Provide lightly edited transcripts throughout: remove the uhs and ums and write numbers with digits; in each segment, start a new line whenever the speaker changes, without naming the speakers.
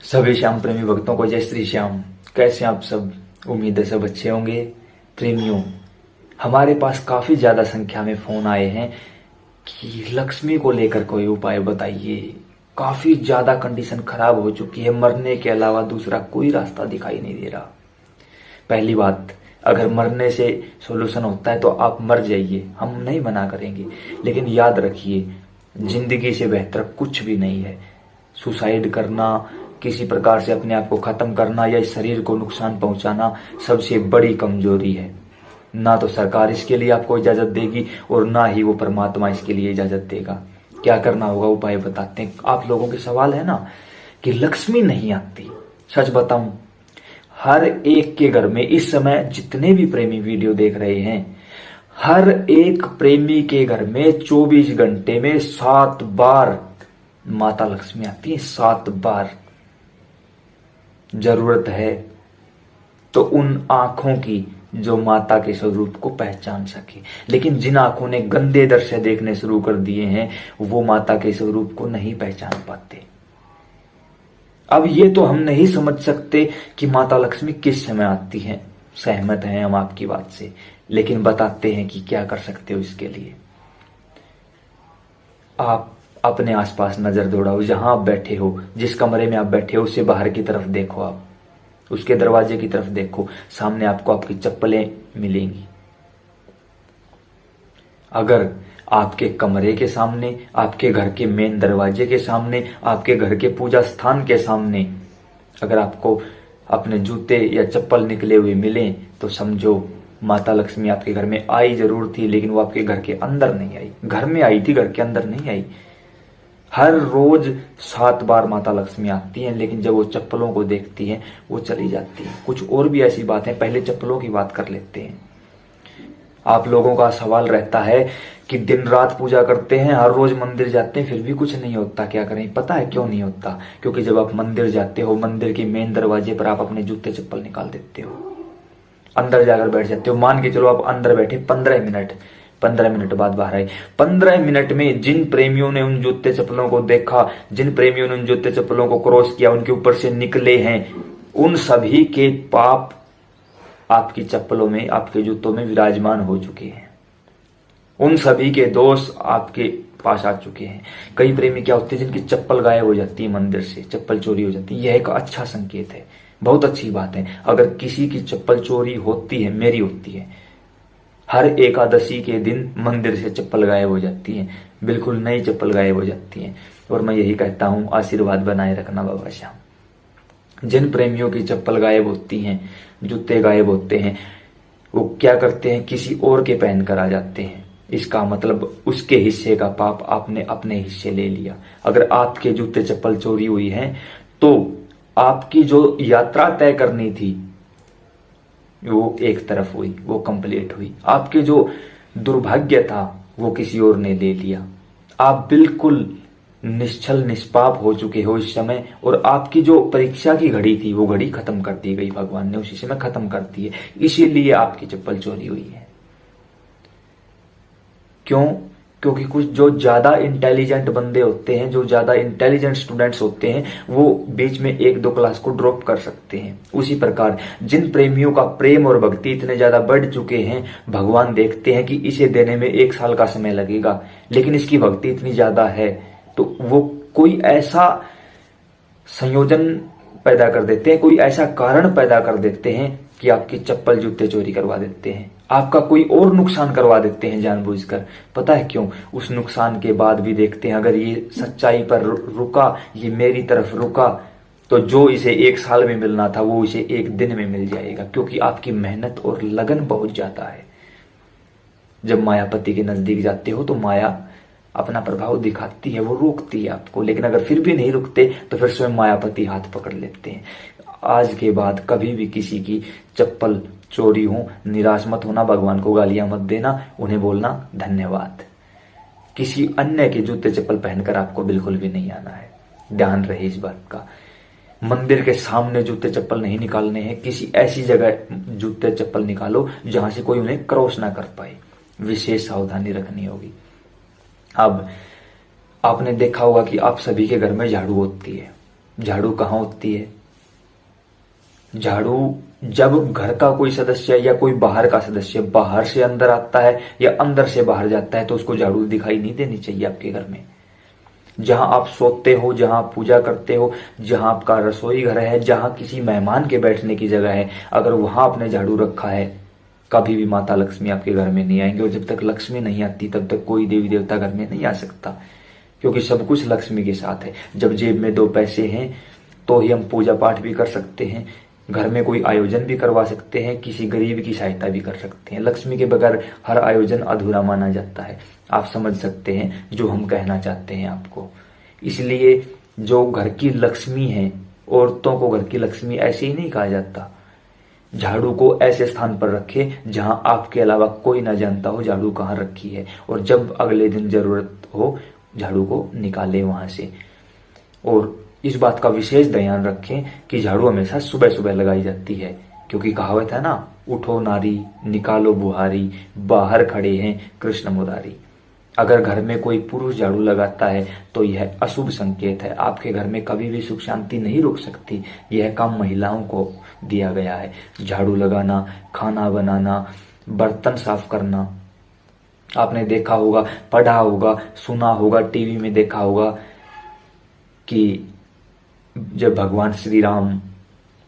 सभी श्याम प्रेमी भक्तों को जय श्री श्याम। कैसे हैं आप सब? उम्मीद है सब अच्छे होंगे। प्रेमियों, हमारे पास काफी ज्यादा संख्या में फोन आए हैं कि लक्ष्मी को लेकर कोई उपाय बताइए। काफी ज्यादा कंडीशन खराब हो चुकी है, मरने के अलावा दूसरा कोई रास्ता दिखाई नहीं दे रहा। पहली बात, अगर मरने से सॉल्यूशन होता है तो आप मर जाइए, हम नहीं मना करेंगे, लेकिन याद रखिए जिंदगी से बेहतर कुछ भी नहीं है। सुसाइड करना, किसी प्रकार से अपने आप को खत्म करना या इस शरीर को नुकसान पहुंचाना सबसे बड़ी कमजोरी है। ना तो सरकार इसके लिए आपको इजाजत देगी और ना ही वो परमात्मा इसके लिए इजाजत देगा। क्या करना होगा, उपाय बताते हैं। आप लोगों के सवाल है ना कि लक्ष्मी नहीं आती। सच बताऊं, हर एक के घर में इस समय जितने भी प्रेमी वीडियो देख रहे हैं, हर एक प्रेमी के घर में 24 घंटे में 7 बार माता लक्ष्मी आती है। 7 बार। जरूरत है तो उन आंखों की जो माता के स्वरूप को पहचान सके, लेकिन जिन आंखों ने गंदे दृश्य देखने शुरू कर दिए हैं वो माता के स्वरूप को नहीं पहचान पाते। अब ये तो हम नहीं समझ सकते कि माता लक्ष्मी किस समय आती है। सहमत हैं हम आपकी बात से, लेकिन बताते हैं कि क्या कर सकते हो इसके लिए। आप अपने आसपास नजर दौड़ाओ। जहां आप बैठे हो, जिस कमरे में आप बैठे हो, उससे बाहर की तरफ देखो। आप उसके दरवाजे की तरफ देखो, सामने आपको आपकी चप्पलें मिलेंगी। अगर आपके कमरे के सामने, आपके घर के मेन दरवाजे के सामने, आपके घर के पूजा स्थान के सामने अगर आपको अपने जूते या चप्पल निकले हुए मिले तो समझो माता लक्ष्मी आपके घर में आई जरूर थी, लेकिन वो आपके घर के अंदर नहीं आई। घर में आई थी, घर के अंदर नहीं आई। हर रोज 7 बार माता लक्ष्मी आती हैं, लेकिन जब वो चप्पलों को देखती हैं वो चली जाती है। कुछ और भी ऐसी बातें, पहले चप्पलों की बात कर लेते हैं। आप लोगों का सवाल रहता है कि दिन रात पूजा करते हैं, हर रोज मंदिर जाते हैं, फिर भी कुछ नहीं होता, क्या करें? पता है क्यों नहीं होता? क्योंकि जब आप मंदिर जाते हो, मंदिर के मेन दरवाजे पर आप अपने जूते चप्पल निकाल देते हो, अंदर जाकर बैठ जाते हो। मान के चलो आप अंदर बैठे 15 मिनट बाद बाहर आए। 15 मिनट में जिन प्रेमियों ने उन जूते चप्पलों को देखा, जिन प्रेमियों ने उन जूते चप्पलों को क्रॉस किया, उनके ऊपर से निकले हैं, उन सभी के पाप आपकी चप्पलों में, आपके जूतों में विराजमान हो चुके हैं। उन सभी के दोष आपके पास आ चुके हैं। कई प्रेमी क्या होते हैं जिनकी चप्पल गायब हो जाती है, मंदिर से चप्पल चोरी हो जाती है। यह एक अच्छा संकेत है, बहुत अच्छी बात है। अगर किसी की चप्पल चोरी होती है, मेरी होती है, हर एकादशी के दिन मंदिर से चप्पल गायब हो जाती है, बिल्कुल नई चप्पल गायब हो जाती है। और मैं यही कहता हूं, आशीर्वाद बनाए रखना बाबा श्याम। जिन प्रेमियों की चप्पल गायब होती हैं, जूते गायब होते हैं, वो क्या करते हैं, किसी और के पहन कर आ जाते हैं। इसका मतलब उसके हिस्से का पाप आपने अपने हिस्से ले लिया। अगर आपके जूते चप्पल चोरी हुई है तो आपकी जो यात्रा तय करनी थी वो एक तरफ हुई, वो कंप्लीट हुई। आपके जो दुर्भाग्य था वो किसी और ने ले लिया। आप बिल्कुल निश्चल निष्पाप हो चुके हो इस समय, और आपकी जो परीक्षा की घड़ी थी वो घड़ी खत्म कर दी गई, भगवान ने उसी समय खत्म कर दी है। इसीलिए आपकी चप्पल चोरी हुई है। क्यों? क्योंकि कुछ जो ज्यादा इंटेलिजेंट बंदे होते हैं, जो ज्यादा इंटेलिजेंट स्टूडेंट्स होते हैं, वो बीच में 1-2 क्लास को ड्रॉप कर सकते हैं। उसी प्रकार जिन प्रेमियों का प्रेम और भक्ति इतने ज्यादा बढ़ चुके हैं, भगवान देखते हैं कि इसे देने में 1 साल का समय लगेगा, लेकिन इसकी भक्ति इतनी ज्यादा है, तो वो कोई ऐसा संयोजन पैदा कर देते हैं, कोई ऐसा कारण पैदा कर देते हैं कि आपकी चप्पल जूते चोरी करवा देते हैं, आपका कोई और नुकसान करवा देते हैं जानबूझकर। पता है क्यों? उस नुकसान के बाद भी देखते हैं अगर ये सच्चाई पर रुका, ये मेरी तरफ रुका, तो जो इसे 1 साल में मिलना था वो इसे 1 दिन में मिल जाएगा, क्योंकि आपकी मेहनत और लगन बहुत ज्यादा है। जब मायापति के नजदीक जाते हो तो माया अपना प्रभाव दिखाती है, वो रोकती है आपको, लेकिन अगर फिर भी नहीं रुकते तो फिर स्वयं मायापति हाथ पकड़ लेते हैं। आज के बाद कभी भी किसी की चप्पल चोरी हो, निराश मत होना, भगवान को गालियां मत देना, उन्हें बोलना धन्यवाद। किसी अन्य के जूते चप्पल पहनकर आपको बिल्कुल भी नहीं आना है, ध्यान रहे इस बात का। मंदिर के सामने जूते चप्पल नहीं निकालने हैं, किसी ऐसी जगह जूते चप्पल निकालो जहां से कोई उन्हें क्रॉस ना कर पाए। विशेष सावधानी रखनी होगी। अब आपने देखा होगा कि आप सभी के घर में झाड़ू होती है, झाड़ू कहाँ होती है? झाड़ू जब घर का कोई सदस्य या कोई बाहर का सदस्य बाहर से अंदर आता है या अंदर से बाहर जाता है तो उसको झाड़ू दिखाई नहीं देनी चाहिए आपके घर में। जहां आप सोते हो, जहां आप पूजा करते हो, जहां आपका रसोई घर है, जहां किसी मेहमान के बैठने की जगह है, अगर वहां आपने झाड़ू रखा है, कभी भी माता लक्ष्मी आपके घर में नहीं आएंगे। और जब तक लक्ष्मी नहीं आती तब तक कोई देवी देवता घर में नहीं आ सकता, क्योंकि सब कुछ लक्ष्मी के साथ है। जब जेब में 2 पैसे हैं तो ही हम पूजा पाठ भी कर सकते हैं, घर में कोई आयोजन भी करवा सकते हैं, किसी गरीब की सहायता भी कर सकते हैं। लक्ष्मी के बगैर हर आयोजन अधूरा माना जाता है। आप समझ सकते हैं जो हम कहना चाहते हैं आपको। इसलिए जो घर की लक्ष्मी है, औरतों को घर की लक्ष्मी ऐसे ही नहीं कहा जाता। झाड़ू को ऐसे स्थान पर रखे जहां आपके अलावा कोई ना जानता हो झाड़ू कहाँ रखी है, और जब अगले दिन जरूरत हो झाड़ू को निकाले वहां से। और इस बात का विशेष ध्यान रखें कि झाड़ू हमेशा सुबह सुबह लगाई जाती है, क्योंकि कहावत है ना, उठो नारी निकालो बुहारी, बाहर खड़े हैं कृष्ण मुरारी। अगर घर में कोई पुरुष झाड़ू लगाता है तो यह अशुभ संकेत है। आपके घर में कभी भी सुख शांति नहीं रुक सकती। यह काम महिलाओं को दिया गया है। झाड़ू लगाना, खाना बनाना, बर्तन साफ करना। आपने देखा होगा, पढ़ा होगा, सुना होगा, टीवी में देखा होगा कि जब भगवान श्री राम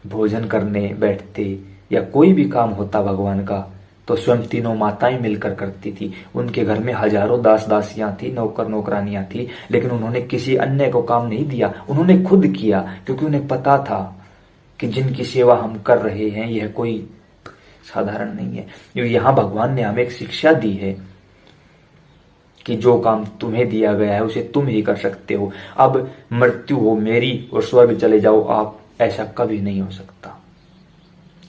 भोजन करने बैठते या कोई भी काम होता भगवान का, तो स्वयं तीनों माताएं मिलकर करती थी। उनके घर में हजारों दास दासियां थी, नौकर नौकरानियां थी, लेकिन उन्होंने किसी अन्य को काम नहीं दिया, उन्होंने खुद किया, क्योंकि उन्हें पता था कि जिनकी सेवा हम कर रहे हैं यह कोई साधारण नहीं है। क्योंकि यहाँ भगवान ने हमें एक शिक्षा दी है कि जो काम तुम्हें दिया गया है उसे तुम ही कर सकते हो। अब मृत्यु हो मेरी और स्वर्ग चले जाओ आप, ऐसा कभी नहीं हो सकता।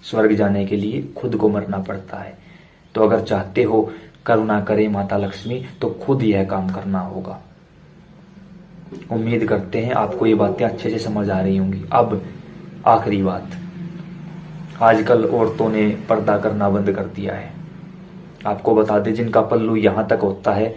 स्वर्ग जाने के लिए खुद को मरना पड़ता है। तो अगर चाहते हो करुणा करे माता लक्ष्मी तो खुद यह काम करना होगा। उम्मीद करते हैं आपको ये बातें अच्छे से समझ आ रही होंगी। अब आखिरी बात, आजकल औरतों ने पर्दा करना बंद कर दिया है। आपको बता दें, जिनका पल्लू यहां तक होता है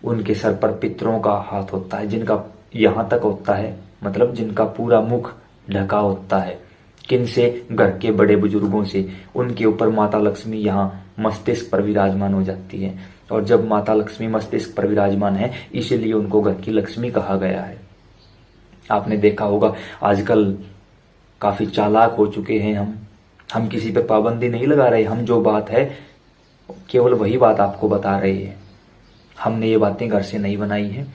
उनके सर पर पितरों का हाथ होता है। जिनका यहां तक होता है मतलब जिनका पूरा मुख ढका होता है, किन से? घर के बड़े बुजुर्गों से। उनके ऊपर माता लक्ष्मी यहाँ मस्तिष्क पर विराजमान हो जाती है। और जब माता लक्ष्मी मस्तिष्क पर विराजमान है इसीलिए उनको घर की लक्ष्मी कहा गया है। आपने देखा होगा आजकल काफी चालाक हो चुके हैं हम किसी पर पाबंदी नहीं लगा रहे। हम जो बात है केवल वही बात आपको बता रहे हैं। हमने ये बातें घर से नहीं बनाई हैं।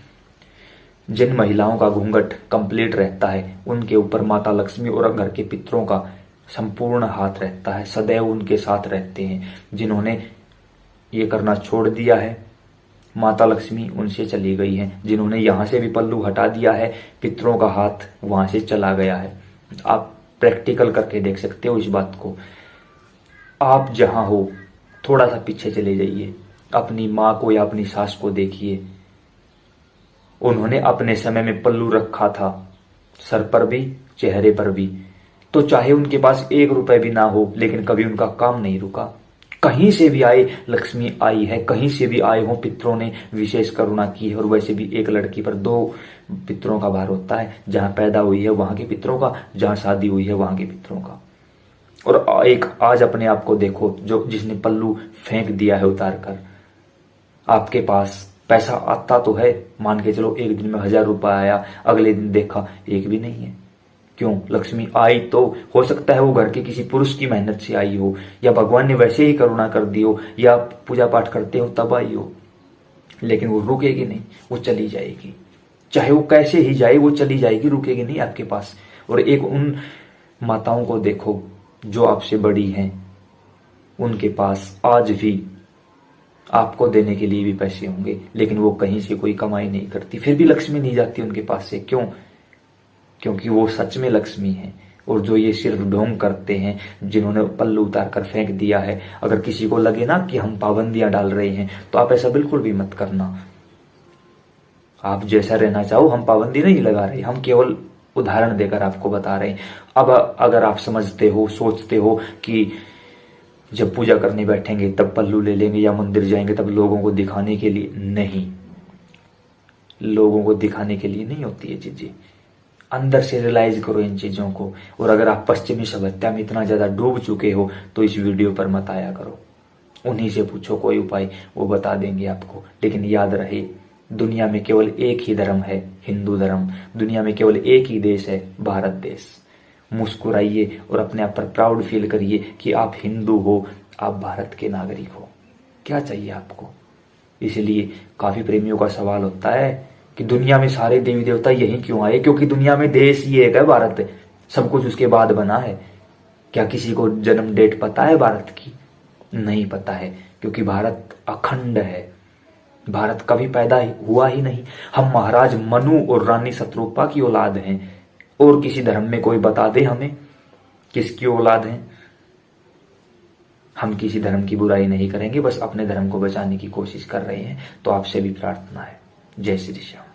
जिन महिलाओं का घूंघट कंप्लीट रहता है उनके ऊपर माता लक्ष्मी और घर के पितरों का संपूर्ण हाथ रहता है, सदैव उनके साथ रहते हैं। जिन्होंने ये करना छोड़ दिया है माता लक्ष्मी उनसे चली गई हैं। जिन्होंने यहाँ से भी पल्लू हटा दिया है पितरों का हाथ वहां से चला गया है। आप प्रैक्टिकल करके देख सकते हो इस बात को। आप जहां हो थोड़ा सा पीछे चले जाइए, अपनी माँ को या अपनी सास को देखिए। उन्होंने अपने समय में पल्लू रखा था, सर पर भी चेहरे पर भी, तो चाहे उनके पास 1 रुपए भी ना हो लेकिन कभी उनका काम नहीं रुका। कहीं से भी आए लक्ष्मी आई है, कहीं से भी आए हो पितरों ने विशेष करुणा की है। और वैसे भी एक लड़की पर 2 पितरों का भार होता है, जहां पैदा हुई है वहां के पितरों का, जहां शादी हुई है वहां के पितरों का। और एक आज अपने आप को देखो, जो जिसने पल्लू फेंक दिया है उतार कर। आपके पास पैसा आता तो है, मान के चलो एक दिन में 1000 रुपया आया, अगले दिन देखा 1 भी नहीं है। क्यों? लक्ष्मी आई तो हो सकता है वो घर के किसी पुरुष की मेहनत से आई हो, या भगवान ने वैसे ही करुणा कर दी हो, या पूजा पाठ करते हो तब आई हो, लेकिन वो रुकेगी नहीं, वो चली जाएगी। चाहे वो कैसे ही जाए वो चली जाएगी, रुकेगी नहीं आपके पास। और एक उन माताओं को देखो जो आपसे बड़ी हैं, उनके पास आज भी आपको देने के लिए भी पैसे होंगे, लेकिन वो कहीं से कोई कमाई नहीं करती, फिर भी लक्ष्मी नहीं जाती उनके पास से। क्यों? क्योंकि वो सच में लक्ष्मी है। और जो ये सिर्फ ढोंग करते हैं, जिन्होंने पल्लू उतार कर फेंक दिया है, अगर किसी को लगे ना कि हम पाबंदियां डाल रहे हैं तो आप ऐसा बिल्कुल भी मत करना। आप जैसा रहना चाहो, हम पाबंदी नहीं लगा रहे, हम केवल उदाहरण देकर आपको बता रहे हैं। अब अगर आप समझते हो, सोचते हो कि जब पूजा करने बैठेंगे तब पल्लू ले लेंगे या मंदिर जाएंगे तब लोगों को दिखाने के लिए, नहीं, लोगों को दिखाने के लिए नहीं होती ये चीजें। अंदर से रियलाइज करो इन चीजों को। और अगर आप पश्चिमी सभ्यता में इतना ज्यादा डूब चुके हो तो इस वीडियो पर मत आया करो, उन्हीं से पूछो कोई उपाय, वो बता देंगे आपको। लेकिन याद रहे, दुनिया में केवल एक ही धर्म है, हिंदू धर्म। दुनिया में केवल एक ही देश है, भारत देश। मुस्कुराइए और अपने आप पर प्राउड फील करिए कि आप हिंदू हो, आप भारत के नागरिक हो। क्या चाहिए आपको? इसलिए काफी प्रेमियों का सवाल होता है कि दुनिया में सारे देवी देवता यहीं क्यों आए? क्योंकि दुनिया में देश ही एक है, भारत। सब कुछ उसके बाद बना है। क्या किसी को जन्म डेट पता है भारत की? नहीं पता है, क्योंकि भारत अखंड है। भारत कभी पैदा हुआ ही नहीं। हम महाराज मनु और रानी शत्रुपा की औलाद हैं। और किसी धर्म में कोई बता दे हमें किसकी औलाद हैं। हम किसी धर्म की बुराई नहीं करेंगे, बस अपने धर्म को बचाने की कोशिश कर रहे हैं। तो आपसे भी प्रार्थना है। जय श्री श्याम।